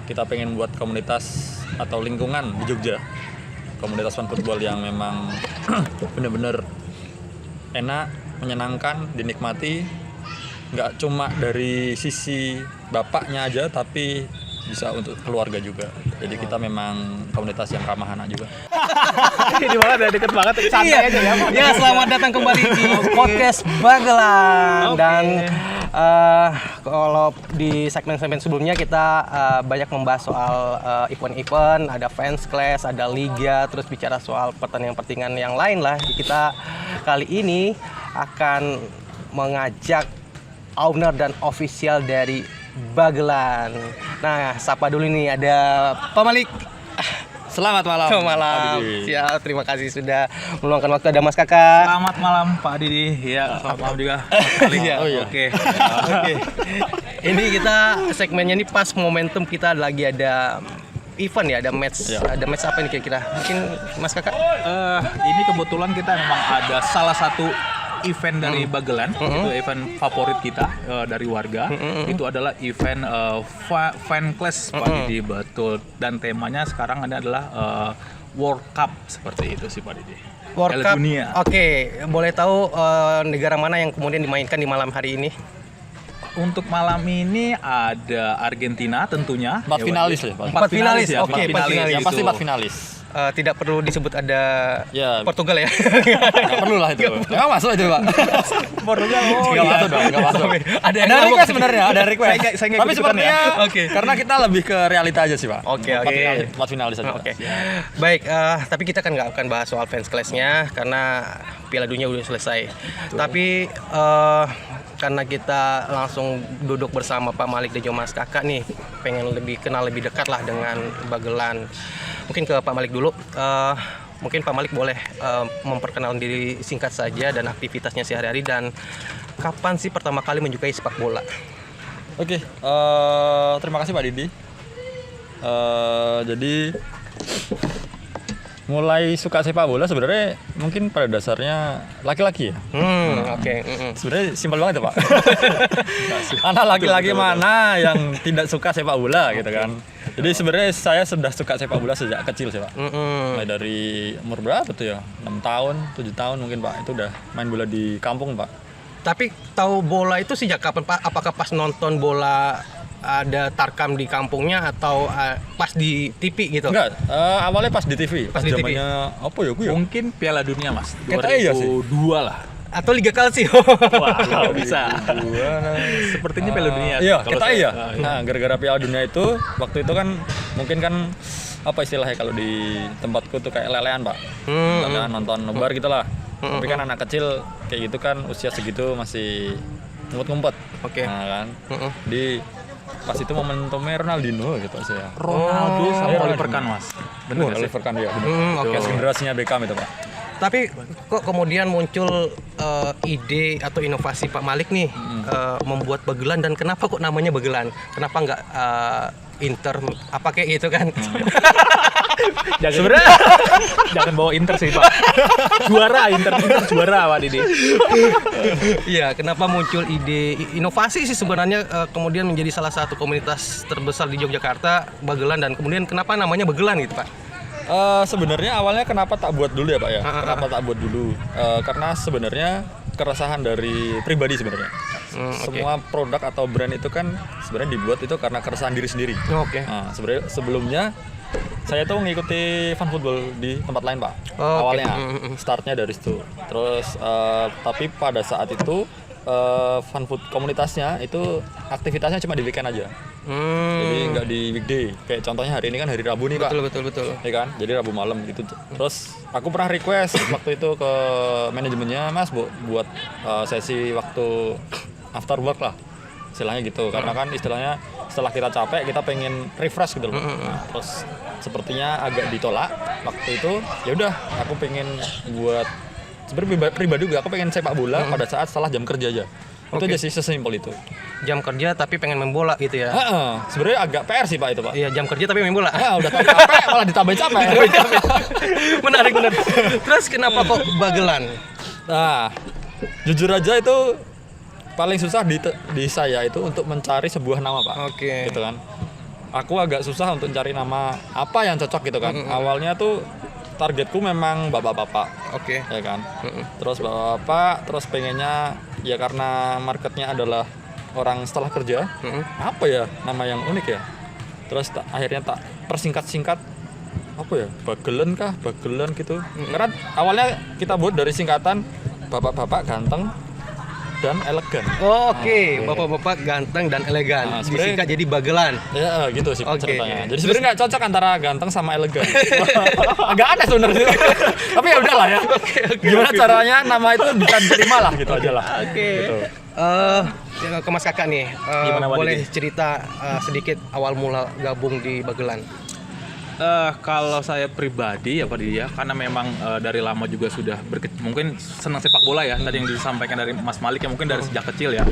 kita pengen buat komunitas atau lingkungan di Jogja, komunitas fan football yang memang bener-bener enak, menyenangkan, dinikmati, nggak cuma dari sisi bapaknya aja tapi bisa untuk keluarga juga. Jadi kita memang komunitas yang ramah anak juga. Ini banget ya, deket banget, santai aja ya. Ya, selamat datang kembali di podcast Bagelan. Dan kalau di segmen-segmen sebelumnya kita banyak membahas soal event-event, ada fans class, ada liga, terus bicara soal pertandingan-pertandingan yang lain lah. Kita kali ini akan mengajak owner dan official dari Bagelan. Nah, sapa dulu nih, ada Pak Malik. Selamat malam. Selamat malam. Siap, terima kasih sudah meluangkan waktu. Ada Mas Kakak. Selamat malam Pak Didi. Ya, selamat malam juga. Iya. Oh iya. Oke. Ini kita segmennya ini pas momentum kita lagi ada event ya, ada match. Ya. Ada match apa nih kira-kira? Mungkin Mas Kakak. Ini kebetulan kita memang ada salah satu event dari Bagelan, itu event favorit kita dari warga. Itu adalah event fan class Pak Didi, betul. Dan temanya sekarang adalah World Cup, seperti itu sih Pak Didi. World Piala Cup. Dunia. Oke, boleh tahu negara mana yang kemudian dimainkan di malam hari ini? Untuk malam ini ada Argentina tentunya. Empat finalis ya, Pak. Empat finalis, ya, oke, empat empat finalis. Yang pasti itu. 4 finalis. Tidak perlu disebut ada Ya. Portugal ya. Nggak perlu lah itu. Nggak masuk itu, Pak. Portugal. Nggak masuk dong, nggak masuk. Ada Ada request sebenarnya, ada request. Saya nggak Tapi ikut-ikutan sepertinya ya. Oke. karena kita lebih ke realita aja sih, Pak. Oke. 4 finalis aja. Oke. Baik, tapi kita kan nggak akan bahas soal fans class-nya karena Piala Dunia udah selesai. Tapi karena kita langsung duduk bersama Pak Malik dan juga Mas Kakak nih, pengen lebih kenal lebih dekat lah dengan Bagelan. Mungkin ke Pak Malik dulu. Mungkin Pak Malik boleh memperkenalkan diri singkat saja dan aktivitasnya sehari-hari, dan kapan sih pertama kali menyukai sepak bola? Oke, terima kasih Pak Didi. Jadi mulai suka sepak bola sebenarnya mungkin pada dasarnya laki-laki ya. Oke. Sebenarnya simpel banget ya Pak. Anak laki-laki mana yang tidak suka sepak bola gitu kan. Jadi sebenarnya saya sudah suka sepak bola sejak kecil sih Pak. Mulai dari umur berapa tuh ya? 6 tahun, 7 tahun mungkin Pak. Itu udah main bola di kampung Pak. Tapi tahu bola itu sejak kapan Pak? Apakah pas nonton bola ada tarkam di kampungnya atau pas di TV gitu? Enggak, awalnya pas di TV. Pas di TV. Zamannya apa ya? Mungkin Piala Dunia Mas. Kayaknya iya sih. 2002 lah. Atau Liga Kalsio? Wah, kalau bisa. Sepertinya Piala Dunia. Iya, Kalau kita saya- iya. Nah, gara-gara Piala Dunia itu, waktu itu kan mungkin kan apa istilahnya kalau di tempatku tuh kayak lelean Pak. Lelean nonton nobar gitu lah. Tapi kan anak kecil kayak gitu kan usia segitu masih ngumpet-ngumpet. Oke. Nah kan, di pas itu momentumnya Ronaldinho gitu sih ya. Ronaldo sama Iya, Oliver Kahn Mas. Bener nggak sih? Oliver Kahn ya. Oke. Bekas generasinya Beckham itu Pak. Tapi kok kemudian muncul ide atau inovasi Pak Malik nih membuat Bagelan, dan kenapa kok namanya Bagelan? Kenapa nggak Inter apa kayak gitu kan? Sebenarnya jangan bawa Inter sih Pak. Juara Inter juara Pak Didi. Iya, kenapa muncul ide inovasi sih sebenarnya kemudian menjadi salah satu komunitas terbesar di Yogyakarta, Bagelan, dan kemudian kenapa namanya Bagelan gitu Pak? Sebenarnya awalnya kenapa tak buat dulu ya Pak ya? Kenapa tak buat dulu? Karena sebenarnya keresahan dari pribadi sebenarnya. Semua produk atau brand itu kan sebenarnya dibuat itu karena keresahan diri sendiri. Oke. Nah, sebenarnya sebelumnya saya tuh mengikuti fan football di tempat lain Pak. Oke. Awalnya startnya dari situ. Terus tapi pada saat itu fan food komunitasnya itu aktivitasnya cuma di weekend aja. Jadi nggak di weekday. Kayak contohnya hari ini kan hari Rabu nih Pak. Betul. Ya kan, jadi Rabu malam gitu. Terus aku pernah request waktu itu ke manajemennya, Mas buat sesi waktu after work lah, istilahnya gitu. Karena kan istilahnya setelah kita capek kita pengen refresh gitu loh. Nah, terus sepertinya agak ditolak waktu itu. Ya udah, aku pengen buat sebenarnya pribadi juga aku pengen sepak bola pada saat setelah jam kerja aja. Itu aja sih, sesimpel itu. Jam kerja tapi pengen main bola gitu ya? Sebenarnya agak PR sih Pak itu Pak. Iya, jam kerja tapi main bola. Udah tahu capek malah ditambahin capek. Menarik. Terus kenapa kok Bagelan? Nah, jujur aja itu paling susah di saya itu untuk mencari sebuah nama Pak. Oke. Gitu kan. aku agak susah untuk cari nama apa yang cocok gitu kan. Awalnya tuh targetku memang bapak-bapak, Oke. ya kan. Terus bapak-bapak, terus pengennya ya karena marketnya adalah orang setelah kerja, apa ya nama yang unik ya. Terus akhirnya tak persingkat-singkat, apa ya, Bagelan gitu. Karena awalnya kita buat dari singkatan bapak-bapak ganteng dan elegan. Oke, bapak-bapak ganteng dan elegan. Nah, sebenarnya- Disingkat jadi Bagelan. Ya gitu sih Oke. ceritanya. Jadi sebenarnya nggak cocok antara ganteng sama elegan. Agak aneh sebenarnya. Tapi ya udahlah ya. Gimana caranya nama itu bisa diterima lah gitu aja lah. Oke. Gitu. Ke Mas Kakak nih, Gimana, Pak boleh Didi? cerita sedikit awal mula gabung di Bagelan? Kalau saya pribadi ya Pak Didi ya, karena memang dari lama juga sudah mungkin senang sepak bola ya. Tadi yang disampaikan dari Mas Malik ya, mungkin dari sejak kecil ya.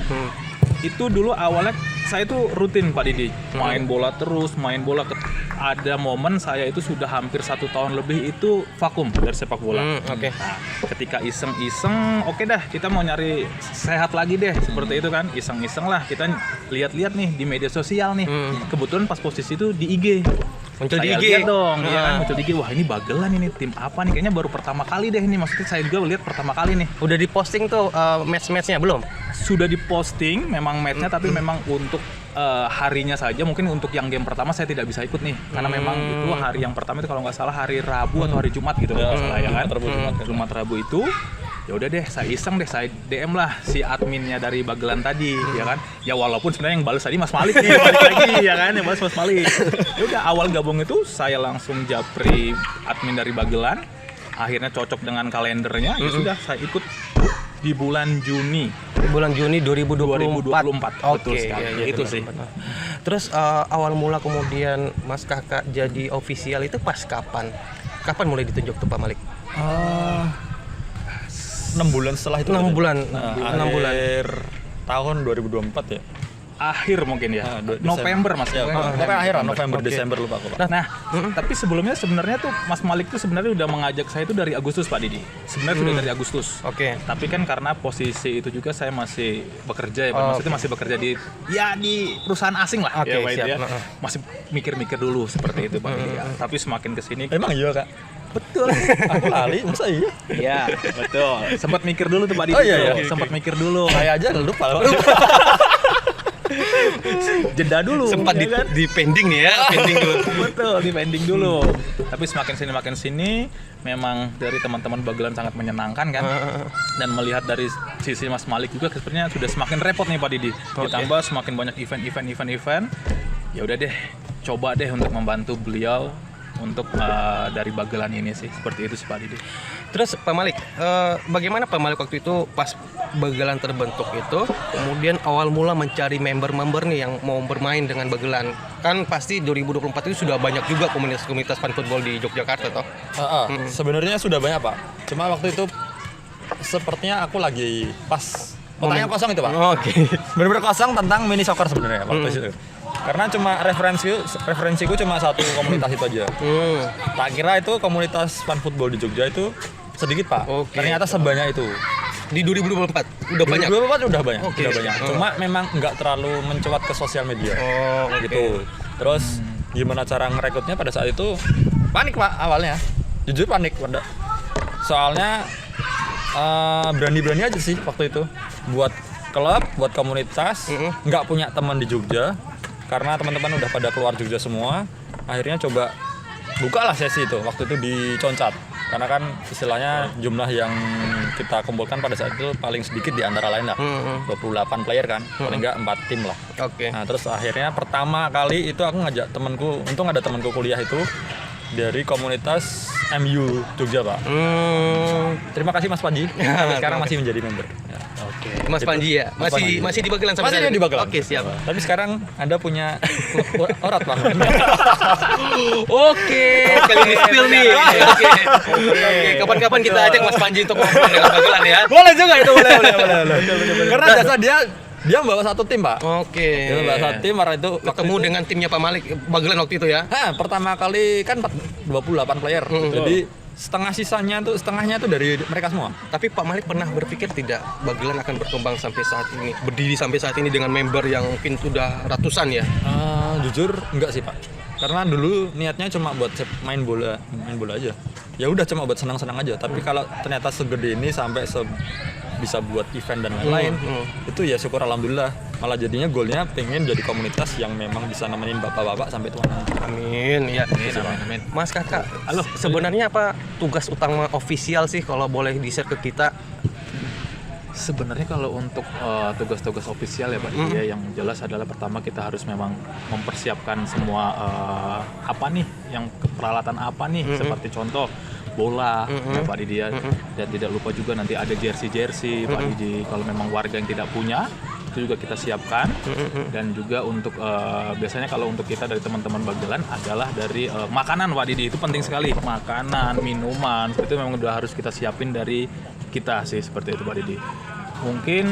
Itu dulu awalnya saya itu rutin Pak Didi, main bola terus, ada momen saya itu sudah hampir 1 tahun lebih itu vakum dari sepak bola. Oke. Nah, ketika iseng-iseng, oke dah kita mau nyari sehat lagi deh, seperti itu kan, iseng-iseng lah kita lihat-lihat nih di media sosial nih. Kebetulan pas posisi itu di IG. Muncul di Saya IG. lihat dong, ya kan, muncul di IG. Wah ini Bagelan ini tim apa nih? Kayaknya baru pertama kali deh ini. Maksudnya saya juga lihat pertama kali nih. Udah diposting tuh match-matchnya belum? Sudah diposting memang matchnya, tapi memang untuk harinya saja. Mungkin untuk yang game pertama saya tidak bisa ikut nih, karena memang itu hari yang pertama itu kalau nggak salah hari Rabu atau hari Jumat gitu kalau nggak salah ya kan. Jumat Rabu itu. Ya udah deh, saya iseng deh, saya DM lah si adminnya dari Bagelan tadi, ya kan. Ya walaupun sebenarnya yang balas tadi Mas Malik nih, balik lagi ya kan, yang balas Mas Malik. Ya udah awal gabung itu saya langsung japri admin dari Bagelan. Akhirnya cocok dengan kalendernya, ya sudah saya ikut di bulan Juni Bulan Juni 2024. 2024. Betul Oke, sekali. iya, Itu benar, sih. benar. Terus awal mula kemudian Mas Kakak jadi official itu pas kapan? Kapan mulai ditunjuk tuh Pak Malik? 6 bulan setelah itu. 6 bulan. Nah, 6 bulan. akhir tahun 2024 ya. Akhir mungkin ya. Desember. November Mas. Ya, pokoknya akhir November Oke. Desember lupa aku, Pak. Nah, tapi sebelumnya sebenarnya tuh Mas Malik tuh sebenarnya udah mengajak saya itu dari Agustus Pak Didi. Sebenarnya sudah dari Agustus. Oke. Tapi kan karena posisi itu juga saya masih bekerja ya, Pak. Maksudnya masih bekerja di perusahaan asing lah. Oke, ya, Pak, itu siap. ya. Masih mikir-mikir dulu seperti itu Pak Didi. Ya. Tapi semakin kesini Emang iya, Kak? betul. Aku lali, masa iya? Iya, betul. Sempat mikir dulu tuh Pak Didi. Oh, iya, tuh. iya. Sempat mikir dulu. Saya aja lupa. Jeda dulu. Sempat ya kan? di pending nih ya, pending dulu. Betul, di pending dulu. Tapi semakin sini memang dari teman-teman Bagelan sangat menyenangkan kan. Dan melihat dari sisi Mas Malik juga sebenarnya sudah semakin repot nih Pak Didi. Ditambah semakin banyak event. Ya udah deh, coba deh untuk membantu beliau untuk dari Bagelan ini sih. Seperti itu sih Pak Didi. Terus Pak Malik, bagaimana Pak Malik waktu itu pas Bagelan terbentuk itu, kemudian awal mula mencari member-member nih yang mau bermain dengan Bagelan? Kan pasti 2024 itu sudah banyak juga komunitas-komunitas fan football di Yogyakarta toh. Sebenarnya sudah banyak, Pak. Cuma waktu itu sepertinya aku lagi pas otaknya kosong itu, Pak. Oke. Benar-benar kosong tentang mini soccer sebenarnya waktu itu. Karena cuma referensiku cuma satu komunitas itu aja. Tak kira itu komunitas fan football di Jogja itu sedikit, Pak. Oke. Ternyata sebanyak itu. Di 2024 udah banyak. 2024 udah banyak, Oke. udah banyak. Cuma memang nggak terlalu mencuat ke sosial media. Oh, oke. Gitu. Terus gimana cara ngerekrutnya pada saat itu? Panik, Pak, awalnya. Jujur panik. Soalnya berani-berani aja sih waktu itu buat klub, buat komunitas, nggak punya teman di Jogja karena teman-teman udah pada keluar Jogja semua. Akhirnya coba bukalah sesi itu waktu itu di Concat, karena kan istilahnya jumlah yang kita kumpulkan pada saat itu paling sedikit di antara lain lah, 28 player kan, paling nggak 4 tim lah. Oke. Nah terus akhirnya pertama kali itu aku ngajak temanku, untung ada temanku kuliah itu dari komunitas MU Jogja, Pak. Terima kasih Mas Panji, sampai sekarang masih menjadi member. Ya. Oke. Mas Panji ya? Mas Panji. Masih di Bagelan sampai Masih sekarang? di Bagelan. Oke, siap. Tapi sekarang Anda punya klub orat, Bang. Oke, kali ini spill nih. Oke. Kapan-kapan kita ajak Mas Panji untuk ngobrol dengan Bagelan ya. Boleh juga itu, boleh. Karena jasa dia membawa satu tim, Pak. Oke. Dia membawa satu tim, karena itu Ketemu dengan timnya Pak Malik Bagelan waktu itu ya. pertama kali kan 28 player. Jadi setengahnya tuh dari mereka semua. Tapi Pak Malik pernah berpikir tidak Bagelan akan berkembang sampai saat ini, berdiri sampai saat ini dengan member yang mungkin sudah ratusan ya? Jujur enggak sih Pak, karena dulu niatnya cuma buat main bola aja. Ya udah cuma buat senang-senang aja. Tapi kalau ternyata segede ini sampai bisa buat event dan lain-lain, itu ya syukur alhamdulillah. Malah jadinya goalnya pengen jadi komunitas yang memang bisa nemenin bapak-bapak sampai tua nanti. Amin ya. Amin. Mas Kakak, Halo. sebenarnya apa tugas utama ofisial sih kalau boleh di-share ke kita? Sebenarnya kalau untuk tugas-tugas ofisial ya Pak, ya, yang jelas adalah pertama kita harus memang mempersiapkan semua apa nih, yang peralatan apa nih, seperti contoh bola ya Pak Didi ya. Dan tidak lupa juga nanti ada jersey Pak Didi, kalau memang warga yang tidak punya itu juga kita siapkan. Dan juga untuk biasanya kalau untuk kita dari teman-teman Bagelan adalah dari makanan Pak Didi, itu penting sekali, makanan, minuman itu memang udah harus kita siapin dari kita sih, seperti itu Pak Didi. Mungkin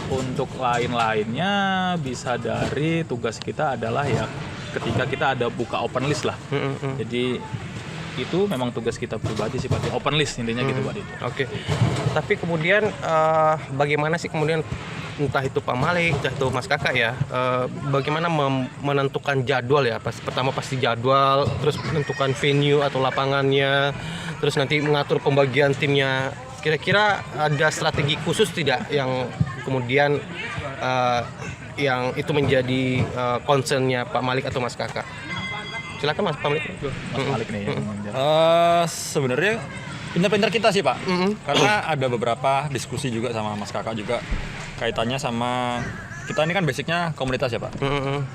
untuk lain-lainnya bisa dari tugas kita adalah ya ketika kita ada buka open list lah. Jadi itu memang tugas kita pribadi sih Pak Didi, open list intinya gitu Pak Didi. Oke. Tapi kemudian bagaimana sih kemudian entah itu Pak Malik, entah itu Mas Kakak ya, bagaimana menentukan jadwal ya? Pertama pasti jadwal, terus menentukan venue atau lapangannya, terus nanti mengatur pembagian timnya. Kira-kira ada strategi khusus tidak yang kemudian yang itu menjadi concernnya Pak Malik atau Mas Kakak? Silakan Mas Malik. Mas Malik nih yang Sebenarnya pinter-pinter kita sih Pak, karena ada beberapa diskusi juga sama Mas Kakak juga kaitannya sama kita ini kan basicnya komunitas ya Pak.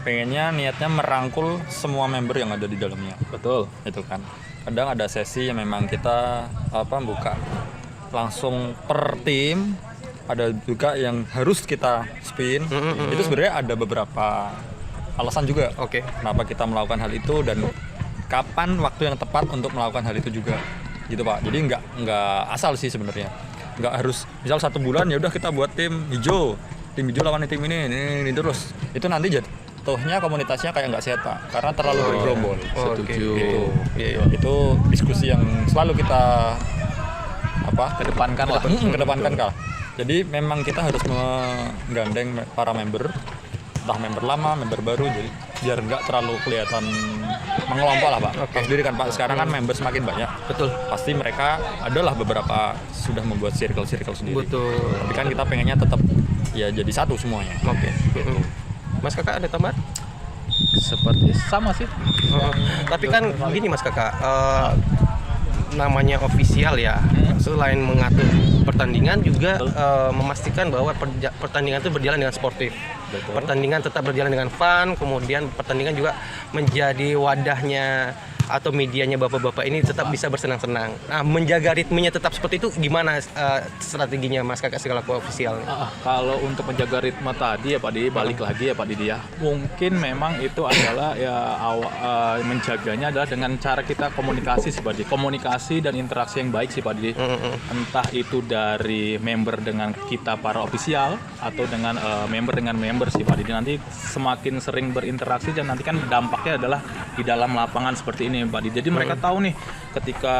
Pengennya niatnya merangkul semua member yang ada di dalamnya. betul. Itu kan. Kadang ada sesi yang memang kita buka langsung per tim, ada juga yang harus kita spin. Itu sebenarnya ada beberapa alasan juga. Oke. Kenapa kita melakukan hal itu dan kapan waktu yang tepat untuk melakukan hal itu juga. Gitu Pak. Jadi nggak asal sih sebenarnya. Nggak harus misal 1 bulan ya udah kita buat tim hijau lawan tim ini terus. Itu nanti jatuhnya komunitasnya kayak nggak sehat Pak, karena terlalu bergerombol. Setuju. Gitu. Iya. Itu diskusi yang selalu kita Kedepankan lah. kedepankan kah. Jadi memang kita harus menggandeng para member, entah member lama, member baru, jadi biar nggak terlalu kelihatan mengelompok lah Pak. Tahu sendiri kan Pak, sekarang kan member semakin banyak. Betul. Pasti mereka adalah beberapa sudah membuat circle sendiri. Betul. Tapi kan kita pengennya tetap ya jadi satu semuanya. Oke. Mas Kakak ada tambahan? Seperti sama sih. Tapi kan gini Mas Kakak, namanya ofisial ya, selain mengatur pertandingan juga memastikan bahwa pertandingan itu berjalan dengan sportif. Betul. Pertandingan tetap berjalan dengan fun, kemudian pertandingan juga menjadi wadahnya atau medianya bapak-bapak ini tetap bisa bersenang-senang. Nah, menjaga ritmenya tetap seperti itu gimana strateginya Mas Kakak selaku ofisial? Kalau untuk menjaga ritme tadi ya Pak Didi, balik lagi ya Pak Didi ya. Mungkin memang itu adalah ya menjaganya adalah dengan cara kita komunikasi sih Pak Didi. Komunikasi dan interaksi yang baik sih Pak Didi. Entah itu dari member dengan kita para ofisial atau dengan member sih Pak Didi. Nanti semakin sering berinteraksi dan nanti kan dampaknya adalah di dalam lapangan seperti ini Pak Didi. Jadi mereka tahu nih ketika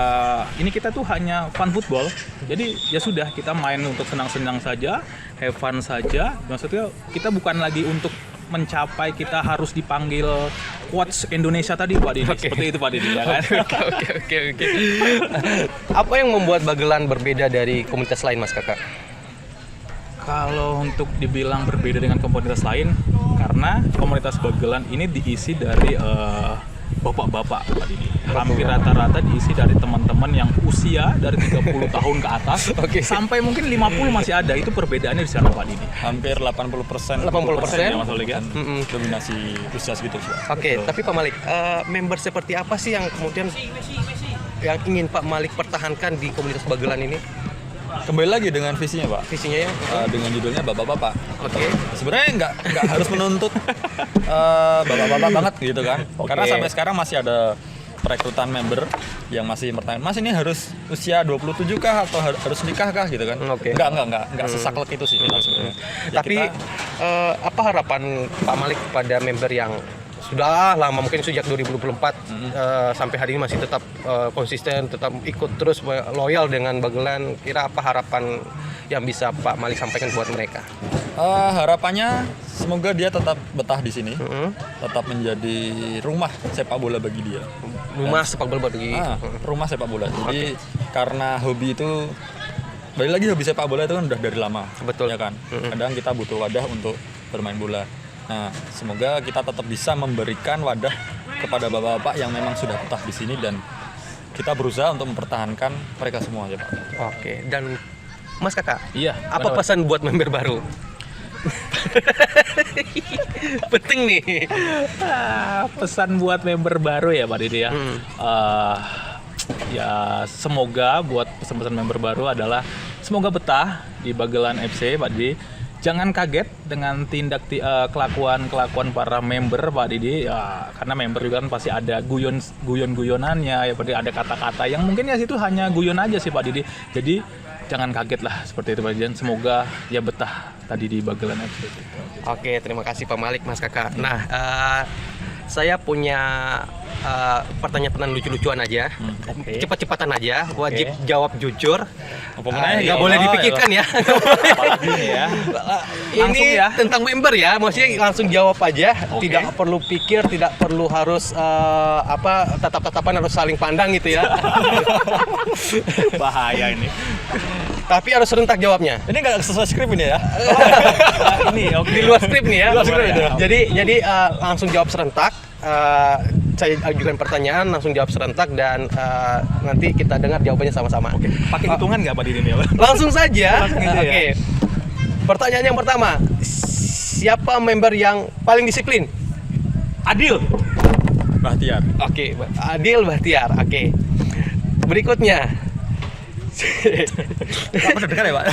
ini kita tuh hanya fun football. Jadi ya sudah kita main untuk senang-senang saja, have fun saja. Maksudnya kita bukan lagi untuk mencapai kita harus dipanggil coach Indonesia tadi Pak Didi. Seperti itu Pak Didi ya kan. Oke. Apa yang membuat Bagelan berbeda dari komunitas lain Mas Kakak? Kalau untuk dibilang berbeda dengan komunitas lain, karena komunitas Bagelan ini diisi dari bapak-bapak Pak Didi. Hampir rata-rata diisi dari teman-teman yang usia dari 30 tahun ke atas sampai mungkin 50 masih ada. Itu perbedaannya di sana Pak Didi. Hampir 80%. 80%? Ya Mas Oli kan? Dominasi usia segitu sih Pak. Oke, tapi Pak Malik, member seperti apa sih yang kemudian yang ingin Pak Malik pertahankan di komunitas Bagelan ini? Kembali lagi dengan visinya Pak. Visinya ya? Dengan judulnya bapak-bapak. Oke. Sebenarnya nggak harus menuntut bapak-bapak banget gitu kan. Karena sampai sekarang masih ada perekrutan member yang masih bertanya, Mas ini harus usia 27 kah atau harus nikah kah gitu kan? Oke. Enggak sesaklek itu sih kita sebenarnya. Ya Tapi apa harapan Pak Malik pada member yang sudah lama, mungkin sejak 2024 sampai hari ini masih tetap konsisten, tetap ikut terus loyal dengan Bagelan. Kira apa harapan yang bisa Pak Malik sampaikan buat mereka? Harapannya semoga dia tetap betah di sini, tetap menjadi rumah sepak bola bagi dia. Rumah sepak bola bagi Rumah sepak bola. Jadi karena hobi itu, balik lagi hobi sepak bola itu kan udah dari lama. Betul. Ya kan. Kadang kita butuh wadah untuk bermain bola. Nah, semoga kita tetap bisa memberikan wadah kepada bapak-bapak yang memang sudah betah di sini, dan kita berusaha untuk mempertahankan mereka semua ya Pak. Oke, dan Mas Kakak, Iya. apa pesan buat member baru? Penting nih. Pesan buat member baru ya Pak Didi ya. Ya semoga buat pesan-pesan member baru adalah semoga betah di Bagelan FC Pak Didi. Jangan kaget dengan kelakuan para member Pak Didi ya, karena member juga kan pasti ada guyon-guyonannya ya Pak Didi, ada kata-kata yang mungkin ya itu hanya guyon aja sih Pak Didi. Jadi jangan kaget lah seperti itu Pak Didi, dan semoga ya betah tadi di Bagelan FC. Oke, terima kasih Pak Malik, Mas Kakak. Nah, saya punya pertanyaan lucu-lucuan aja. Cepat-cepatan aja, wajib jawab jujur. Nggak boleh dipikirkan ya. ya. Ini ya. tentang member ya, maksudnya langsung jawab aja. Oke. Tidak perlu pikir, tidak perlu harus tatap-tatapan, harus saling pandang gitu ya. Bahaya ini. Tapi harus serentak jawabnya. Ini nggak sesuai skrip ini ya? Ini oke. Di luar skrip nih ya. Di luar skrip ya. Jadi langsung jawab serentak. Saya ajukan pertanyaan, langsung jawab serentak, dan nanti kita dengar jawabannya sama-sama. Oke. Pakai hitungan nggak Pak Didi ini? Langsung saja. Langsung aja ya. Oke. Pertanyaan yang pertama, siapa member yang paling disiplin? Adil. Bahtiar. Oke, Adil Bahtiar. Oke. Berikutnya. Apa dengar ya Pak?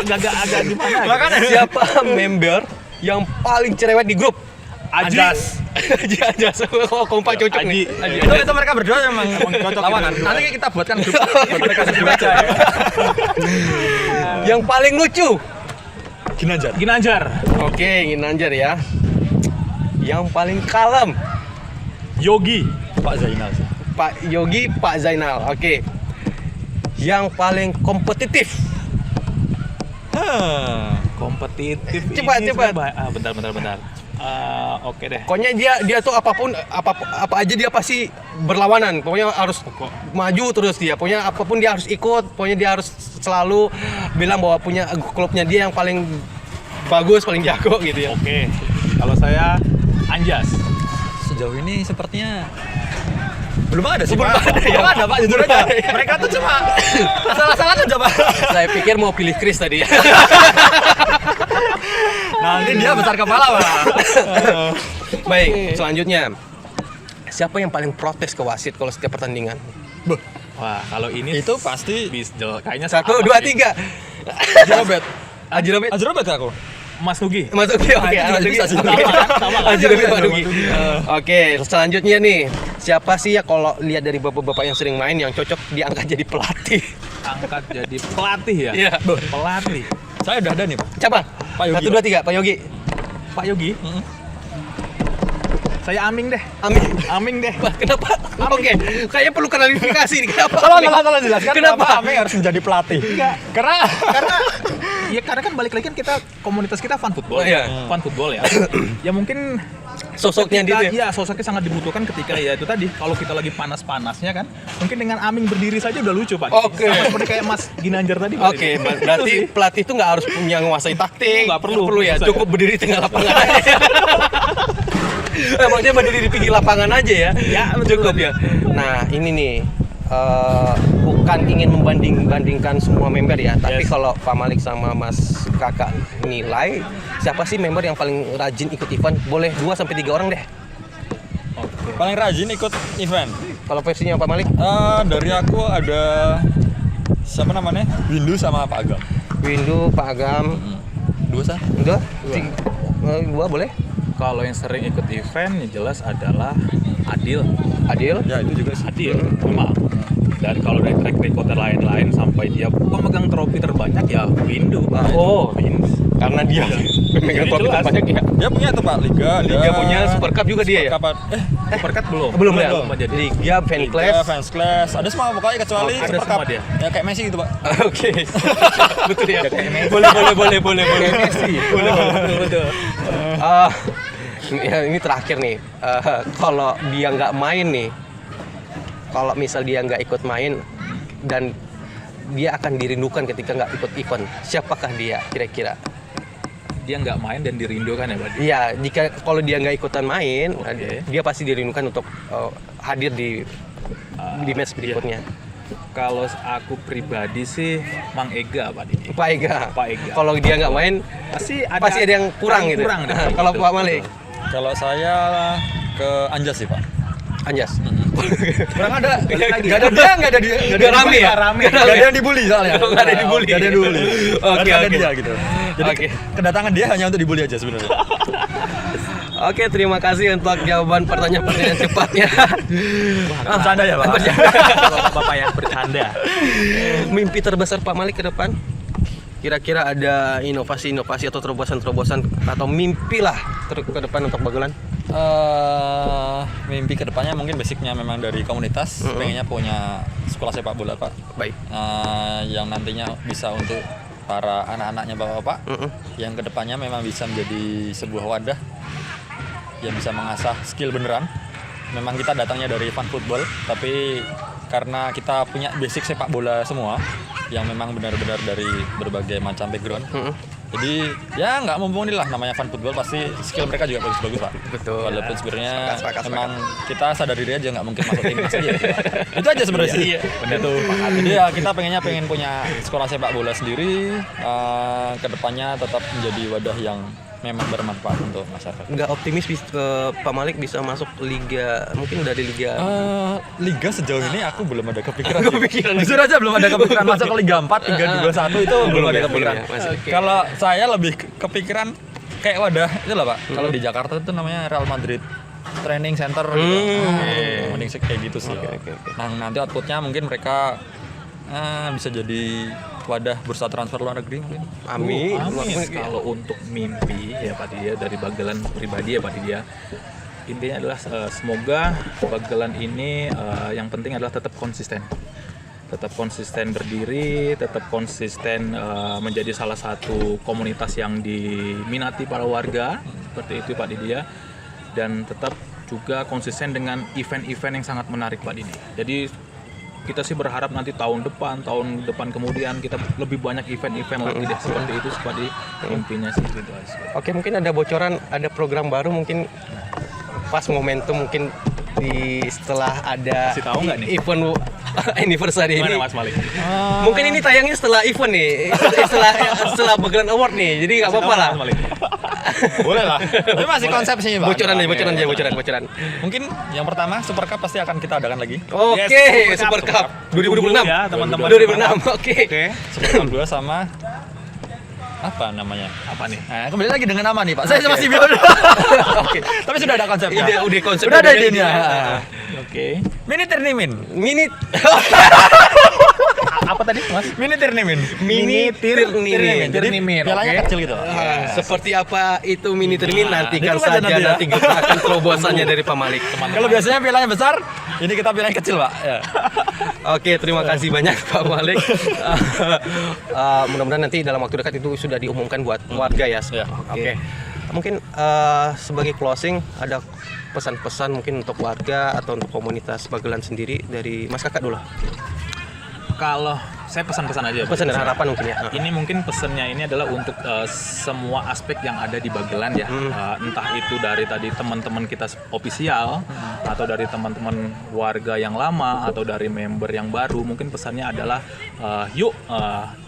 Agak gimana? Makanya. Siapa member yang paling cerewet di grup? Ajas. Ajas. Oh, kompak cocok nih. Itu mereka berdua memang cocok lawanan. Nanti kita buatkan grup buat mereka berdua aja ya. Yang paling lucu? Ginanjar. Oke, Ginanjar ya. Yang paling kalem? Yogi. Pak Zainal sih. Pak Yogi, Pak Zainal. Oke. Yang paling kompetitif? Kompetitif. Cepat, ini cepat. Bentar. Oke deh. Pokoknya dia tuh apapun apa aja dia pasti berlawanan. Pokoknya harus maju terus dia. Pokoknya apapun dia harus ikut. Pokoknya dia harus selalu bilang bahwa punya klubnya dia yang paling bagus, paling jago gitu ya. Oke. Kalau saya Anjas. Sejauh ini sepertinya belum ada sih Belum Pak. ada ya? Belum ada Pak, jujur aja. Mereka tuh cuma asal-asalan aja Pak. Saya pikir mau pilih Chris tadi. Nanti dia besar kepala Pak. Baik, selanjutnya. Siapa yang paling protes ke wasit kalau setiap pertandingan? Wah, kalau ini Itu pasti kayaknya 1, sama 2, nih. 3. Haji Robert. Haji Robert. Haji Robert aku. Mas Nugi. Mas Ugi, oke. itu juga bisa sih. Sama. Haji Robert, Mas Ugi. Oke, selanjutnya nih. Siapa sih ya kalau lihat dari bapak-bapak yang sering main yang cocok diangkat jadi pelatih? Angkat jadi pelatih ya? Iya. Pelatih. Saya udah ada nih Pak. Siapa? Pak Yogi. 1, 2, 3, Pak Yogi. Pak Yogi. Saya Aming deh. Aming deh. Wah, kenapa? Oke, kayaknya perlu klarifikasi nih. Kenapa? Tolong jelaskan Kenapa? Aming harus menjadi pelatih. Enggak. Karena kan balik lagi kan kita komunitas kita fun football. Iya. Fun football ya. Ya mungkin Sosoknya dia. Iya, sosoknya sangat dibutuhkan ketika ya itu tadi kalau kita lagi panas-panasnya kan. Mungkin dengan Aming berdiri saja udah lucu, Pak. Oke. Sama seperti kayak Mas Ginanjar tadi, Pak. Oke, berarti pelatih itu nggak harus punya menguasai taktik. Nggak perlu ya, saya. cukup berdiri di tengah lapangan aja. Maksudnya berdiri di pinggir lapangan aja ya. Ya, cukup ya. Nah, ini nih bukan ingin membandingkan semua member ya, tapi Yes. kalau Pak Malik sama Mas Kakak nilai siapa sih member yang paling rajin ikut event? Boleh 2 sampai 3 orang deh. Paling rajin ikut event. Kalau versinya Pak Malik? Dari aku ada siapa namanya? Windu sama Pak Agam. Windu, Pak Agam. 2 sah. Udah? 2 boleh? Kalau yang sering ikut event yang jelas adalah Adil. Adil? Ya itu juga sih. Adil, memang. Dan kalau dari track record lain-lain sampai dia pemegang trofi terbanyak ya Windu. Pak. Oh. Windu. Karena dia pemegang trofi jelas. banyak ya. Dia punya tuh Pak Liga, Liga punya Super Cup juga dia ya. Super Cup, Super Cup belum. Belum ya. Belum jadi. Liga, fan Liga, class. fans class, ada semua pokoknya kecuali Ada Super semua Cup. dia. Ya kayak Messi gitu Pak. Oke. Betul ya. Kayak Messi. Boleh. Messi. Boleh. Betul. Ini terakhir nih. Kalau dia nggak main nih, kalau misal dia nggak ikut main dan dia akan dirindukan ketika nggak ikut event, siapakah dia kira-kira? Dia nggak main dan dirindukan ya, Pak. Iya, jika kalau dia nggak ikutan main, Oke. dia pasti dirindukan untuk hadir di match berikutnya. Kalau aku pribadi sih Mang Ega Pak Didi. Pak Ega. Pak Ega. Kalau dia nggak main, Pasti pasti ada yang kurang gitu. Kurang deh, Kalau gitu. Pak Malik, Kalau saya ke Anjas sih Pak. Anjas. Kurang ada, lagi. nggak ada dia, nggak ada dia, Nggak rame ya? nggak ada yang dibully soalnya. Nggak ada yang dibully. Nggak ada yang dibully. Oke, Nggak ada oke. dia gitu. Jadi Oke. kedatangan dia hanya untuk dibully aja sebenarnya. Oke, terima kasih untuk jawaban pertanyaan cepatnya. Bercanda ya Pak. Bapak ya bercanda. Mimpi terbesar Pak Malik ke depan? Kira-kira ada inovasi-inovasi atau terobosan-terobosan atau mimpi lah ke depan untuk Bagelan? Mimpi kedepannya mungkin basicnya memang dari komunitas, pengennya punya sekolah sepak bola Pak. Baik. Yang nantinya bisa untuk para anak-anaknya bapak-bapak, yang kedepannya memang bisa menjadi sebuah wadah yang bisa mengasah skill beneran. Memang kita datangnya dari fun football, tapi karena kita punya basic sepak bola semua yang memang benar-benar dari berbagai macam background. Jadi ya nggak mumpuni lah, namanya fun football pasti skill mereka juga bagus-bagus Pak. Betul. Walaupun sebenarnya Sepakat. memang kita sadar diri aja nggak mungkin masuk timnas aja. Itu aja sebenarnya sih. Benar tuh. Jadi ya kita pengen punya sekolah sepak bola sendiri, kedepannya tetap menjadi wadah yang memang bermanfaat untuk masyarakat. Nggak optimis Pak Malik bisa masuk liga, mungkin dari liga. Liga sejauh ini aku belum ada kepikiran. Kepikiran. Jujur aja belum ada kepikiran masuk ke Liga 4, Liga 2, 1 itu belum ada ya, kepikiran. belum ya, masih. Kalau saya lebih kepikiran kayak wadah itu lah Pak. Kalau di Jakarta itu namanya Real Madrid Training Center gitu. Mending kayak gitu sih. Oke. Nah, nanti outputnya mungkin mereka bisa jadi wadah bursa transfer luar negeri mungkin. Amin. Amin. Kalau untuk mimpi ya Pak Didi, dari Bagelan pribadi ya Pak Didi ya, intinya adalah semoga Bagelan ini yang penting adalah tetap konsisten berdiri, tetap konsisten menjadi salah satu komunitas yang diminati para warga, seperti itu Pak Didi ya, dan tetap juga konsisten dengan event-event yang sangat menarik Pak Didi. Jadi kita sih berharap nanti tahun depan kemudian kita lebih banyak event-event lagi deh, seperti itu seperti intinya sih gitu aja. Oke, mungkin ada bocoran, ada program baru mungkin pas momentum mungkin setelah ada Kasih tahu nggak nih? event anniversary ini. Gimana Mas Malik? Mungkin ini tayangnya setelah event nih, setelah Bagelan Award nih. Jadi nggak apa-apa lah. Mas Malik. Boleh lah. Tapi masih konsep sih Pak. Bocoran. Mungkin yang pertama Super Cup pasti akan kita adakan lagi. Oke, Yes, Super Super Cup Cup. 2026 ya, teman-teman. 2026. Oke. Super Cup 2 sama apa namanya? Apa nih? Nah, kembali lagi dengan nama nih Pak. Saya masih bingung. Oke. Tapi sudah ada konsepnya. Udah konsep. Sudah ada idenya. Oke. Mini Tirnimin. Minit. Apa tadi Mas? Mini Tirnimin. Mini Jadi Tirnimin. Tirnimin, pialanya oke. kecil gitu. Seperti apa itu mini termin nantikan ditunggu aja saja nanti ya. nanti gebrakan terobosannya dari Pak Malik. Kalau biasanya pialanya besar, ini kita pialanya kecil, Pak. Ya. Oke, terima kasih banyak Pak Malik. Mudah-mudahan nanti dalam waktu dekat itu sudah diumumkan buat warga ya. Ya. Oke. Mungkin sebagai closing ada pesan-pesan mungkin untuk warga atau untuk komunitas Bagelan sendiri dari Mas Kakak dulu. Kalau saya pesan-pesan aja. Pesan dan harapan mungkin ya. Ini mungkin pesannya ini adalah untuk semua aspek yang ada di Bagelan ya. Entah itu dari tadi teman-teman kita ofisial atau dari teman-teman warga yang lama atau dari member yang baru. Mungkin pesannya adalah yuk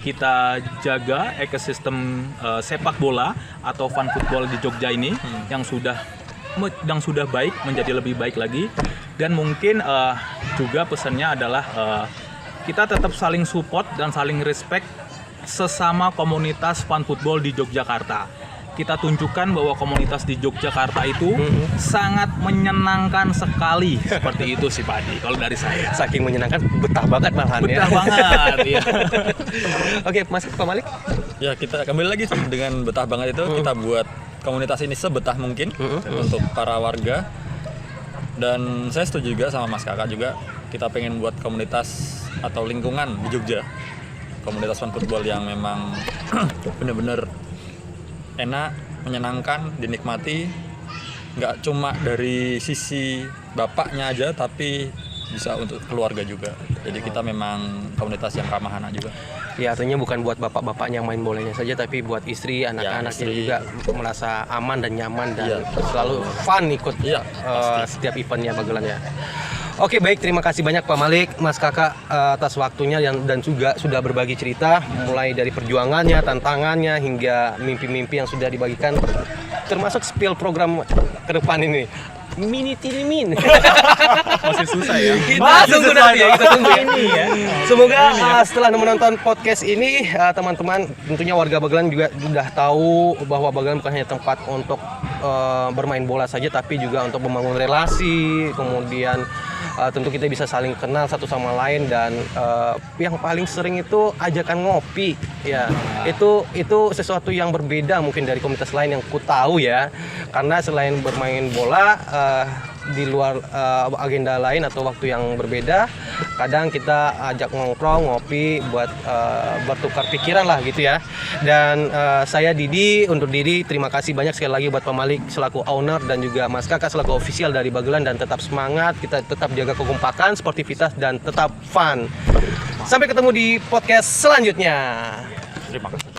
kita jaga ekosistem sepak bola atau fun football di Jogja ini yang sudah baik menjadi lebih baik lagi. Dan mungkin juga pesannya adalah kita tetap saling support dan saling respect sesama komunitas fun football di Yogyakarta. kita tunjukkan bahwa komunitas di Yogyakarta itu sangat menyenangkan sekali. Seperti itu sih Pak Adi, kalau dari saya. Saking menyenangkan, betah banget malahan ya. Betah banget ya. Oke, Mas Pak Malik. Ya kita kembali lagi dengan betah banget itu, kita buat komunitas ini sebetah mungkin untuk para warga. Dan saya setuju juga sama Mas Kakak juga, kita pengen buat komunitas atau lingkungan di Jogja, komunitas fan football yang memang bener-bener enak, menyenangkan, dinikmati, nggak cuma dari sisi bapaknya aja tapi bisa untuk keluarga juga. Jadi kita memang komunitas yang ramah anak juga. Ya, artinya bukan buat bapak-bapaknya yang main bolanya saja, tapi buat istri, anak-anaknya istri. juga merasa aman dan nyaman dan Iya. selalu fun ikut Iya, setiap eventnya Bagelan ya. Oke, baik, terima kasih banyak Pak Malik, Mas Kakak atas waktunya dan juga sudah berbagi cerita mulai dari perjuangannya, tantangannya hingga mimpi-mimpi yang sudah dibagikan, termasuk spill program ke depan ini. Mini Tilimin. Masih susah ya. Kita tunggu nanti ya, kita tunggu ya. Semoga setelah menonton podcast ini teman-teman, tentunya warga Bagelan juga sudah tahu bahwa Bagelan bukan hanya tempat untuk bermain bola saja, tapi juga untuk membangun relasi, kemudian tentu kita bisa saling kenal satu sama lain, dan yang paling sering itu ajakan ngopi ya. Itu sesuatu yang berbeda mungkin dari komunitas lain yang ku tahu ya, karena selain bermain bola di luar agenda lain atau waktu yang berbeda, kadang kita ajak nongkrong, ngopi buat bertukar pikiran lah gitu ya. Dan saya Didi undur diri, terima kasih banyak sekali lagi buat Pak Malik selaku owner dan juga Mas Kakak selaku official dari Bagelan, dan tetap semangat, kita tetap jaga kekompakan, sportivitas, dan tetap fun. Sampai ketemu di podcast selanjutnya. Terima kasih.